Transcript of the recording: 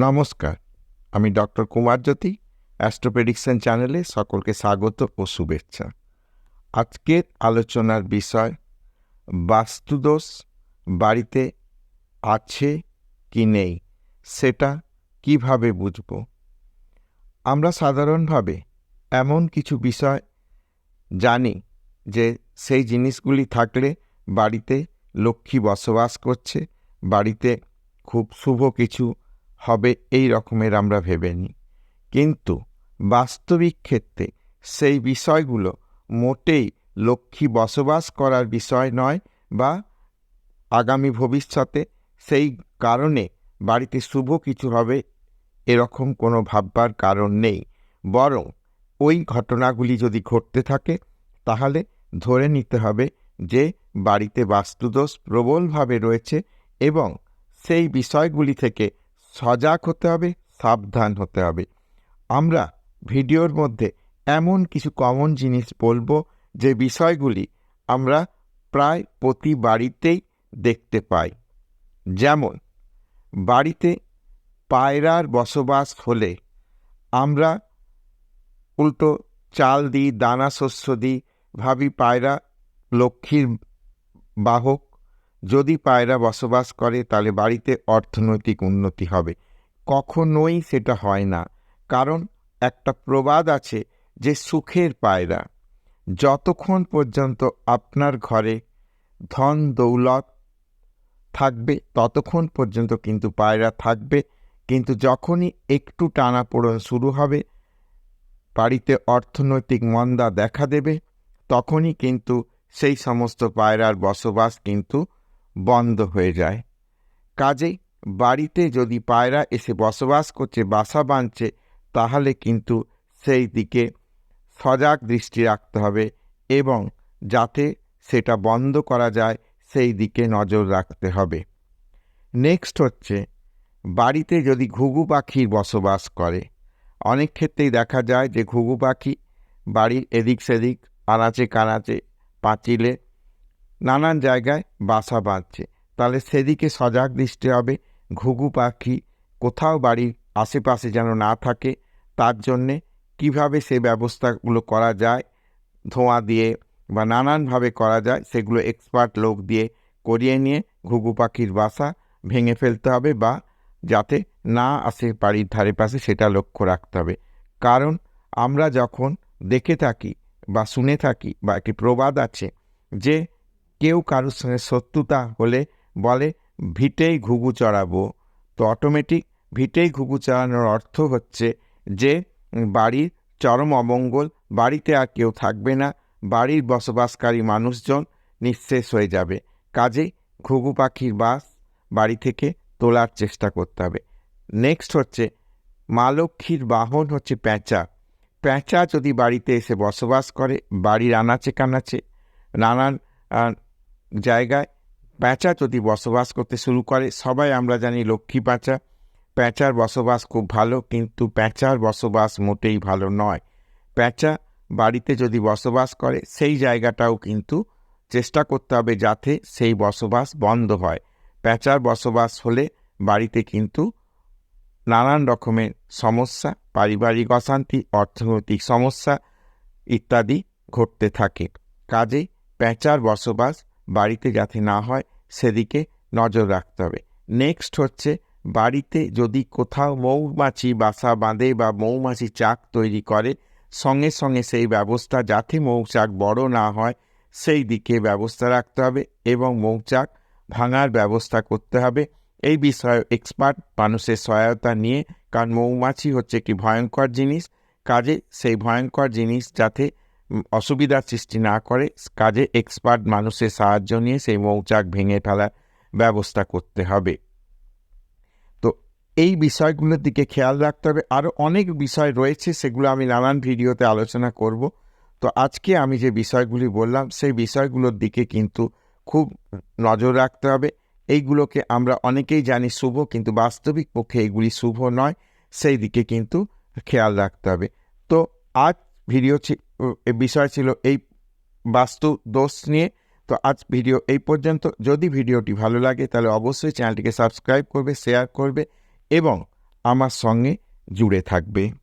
নমস্কার, আমি doctor কুমারজ্যোতি। Astro prediction চ্যানেলে সকলকে স্বাগত ও শুভেচ্ছা। আজকের আলোচনার বিষয় বাস্তুদোষ বাড়িতে আছে কি নেই সেটা কিভাবে বুঝব। আমরা সাধারণভাবে এমন কিছু বিষয় জানি যে সেই জিনিসগুলি থাকলে বাড়িতে লক্ষ্মী বসবাস করছে, বাড়িতে খুব শুভ কিছু হবে, এই রকমের আমরা ভেবে নিই। কিন্তু বাস্তবিক ক্ষেত্রে সেই বিষয়গুলো মোটেই লক্ষ্মী বসবাস করার বিষয় নয়, বা আগামী ভবিষ্যতে সেই কারণে বাড়িতে শুভ কিছু হবে এরকম কোনো ভাববার কারণ নেই। বরং ওই ঘটনাগুলি যদি ঘটতে থাকে তাহলে ধরে নিতে হবে যে বাড়িতে বাস্তুদোষ প্রবলভাবে রয়েছে এবং সেই বিষয়গুলি থেকে সজাগ হতে হবে, সাবধান হতে হবে। আমরা ভিডিওর মধ্যে এমন কিছু কমন জিনিস বলবো যে বিষয়গুলি আমরা প্রায় প্রতি বাড়িতেই দেখতে পাই। যেমন, বাড়িতে পায়রার বসবাস হলে আমরা উল্টো চাল দিই, দানা শস্য দিই, ভাবি পায়রা লক্ষ্মীর বাহক। যদি পায়রা বসবাস করে তাহলে বাড়িতে অর্থনৈতিক উন্নতি হবে। কখনোই সেটা হয় না। কারণ একটা প্রবাদ আছে যে সুখের পায়রা। যতক্ষণ পর্যন্ত আপনার ঘরে ধন দৌলত থাকবে ততক্ষণ পর্যন্ত কিন্তু পায়রা থাকবে, কিন্তু যখনই একটু টানাপোড়েন শুরু হবে, বাড়িতে অর্থনৈতিক মন্দা দেখা দেবে, তখনই কিন্তু সেই সমস্ত পায়রার বসবাস কিন্তু বন্ধ হয়ে যায়। কাজেই বাড়িতে যদি পায়রা এসে বসবাস করছে, বাসা বাঁধছে, তাহলে কিন্তু সেই দিকে সজাগ দৃষ্টি রাখতে হবে এবং যাতে সেটা বন্ধ করা যায় সেই দিকে নজর রাখতে হবে। নেক্সট হচ্ছে, বাড়িতে যদি ঘুঘু পাখির বসবাস করে। অনেক ক্ষেত্রেই দেখা যায় যে ঘুঘু পাখি বাড়ির এদিক সেদিক, আনাচে কানাচে, পাঁচিলে, নানান জায়গায় বাসা বাঁধছে। তাহলে সেদিকে সজাগ দৃষ্টি হবে। ঘুঘু পাখি কোথাও বাড়ির আশেপাশে যেন না থাকে, তার জন্যে কীভাবে সে ব্যবস্থাগুলো করা যায়, ধোঁয়া দিয়ে বা নানানভাবে করা যায়, সেগুলো এক্সপার্ট লোক দিয়ে করিয়ে নিয়ে ঘুঘু পাখির বাসা ভেঙে ফেলতে হবে, বা যাতে না আসে বাড়ির ধারে পাশে সেটা লক্ষ্য রাখতে হবে। কারণ আমরা যখন দেখে থাকি বা শুনে থাকি, বা একটি প্রবাদ আছে যে কেউ কারোর সঙ্গে শত্রুতা হলে বলে ভিটেই ঘুঘু চড়াবো। তো অটোমেটিক ভিটেই ঘুঘু চড়ানোর অর্থ হচ্ছে যে বাড়ির চরম অমঙ্গল, বাড়িতে আর কেউ থাকবে না, বাড়ির বসবাসকারী মানুষজন নিঃশেষ হয়ে যাবে। কাজেই ঘুঘু পাখির বাস বাড়ি থেকে তোলার চেষ্টা করতে হবে। নেক্সট হচ্ছে, মা লক্ষ্মীর বাহন হচ্ছে প্যাঁচা। প্যাঁচা যদি বাড়িতে এসে বসবাস করে, বাড়ির আনাচে কানাচে নানান জায়গায় প্যাঁচা যদি বসবাস করতে শুরু করে, সবাই আমরা জানি লক্ষ্মী প্যাঁচা, প্যাঁচার বসবাস খুব ভালো, কিন্তু প্যাঁচার বসবাস মোটেই ভালো নয়। প্যাঁচা বাড়িতে যদি বসবাস করে সেই জায়গাটাও কিন্তু চেষ্টা করতে হবে যাতে সেই বসবাস বন্ধ হয়। প্যাঁচার বসবাস হলে বাড়িতে কিন্তু নানান রকমের সমস্যা, পারিবারিক অশান্তি, অর্থনৈতিক সমস্যা ইত্যাদি ঘটতে থাকে। কাজেই প্যাঁচার বসবাস বাড়িতে যাতে না হয় সেদিকে নজর রাখতে হবে। নেক্সট হচ্ছে, বাড়িতে যদি কোথাও মৌমাছি বাসা বাঁধে বা মৌমাছি চাক তৈরি করে, সঙ্গে সঙ্গে সেই ব্যবস্থা যাতে মৌচাক বড় না হয় সেই দিকে ব্যবস্থা রাখতে হবে এবং মৌচাক ভাঙার ব্যবস্থা করতে হবে। এই বিষয়ে এক্সপার্ট মানুষের সহায়তা নিয়ে, কারণ মৌমাছি হচ্ছে একটি ভয়ঙ্কর জিনিস, কাজে সেই ভয়ঙ্কর জিনিস যাতে অসুবিধার সৃষ্টি না করে, কাজে এক্সপার্ট মানুষের সাহায্য নিয়ে সেই মৌচাক ভেঙে ফেলার ব্যবস্থা করতে হবে। তো এই বিষয়গুলোর দিকে খেয়াল রাখতে হবে। আরও অনেক বিষয় রয়েছে, সেগুলো আমি নানান ভিডিওতে আলোচনা করব। তো আজকে আমি যে বিষয়গুলি বললাম সেই বিষয়গুলোর দিকে কিন্তু খুব নজর রাখতে হবে। এইগুলোকে আমরা অনেকেই জানি শুভ, কিন্তু বাস্তবিক পক্ষে এগুলি শুভ নয়, সেই দিকে কিন্তু খেয়াল রাখতে হবে। তো আজ ভিডিও বিষয় ছিল এই বাস্তু দোষ নিয়ে। তো আজ ভিডিও এই পর্যন্ত। যদি ভিডিওটি ভালো লাগে তাহলে অবশ্যই চ্যানেলটিকে সাবস্ক্রাইব করবে, শেয়ার করবে এবং আমার সঙ্গে জুড়ে থাকবে।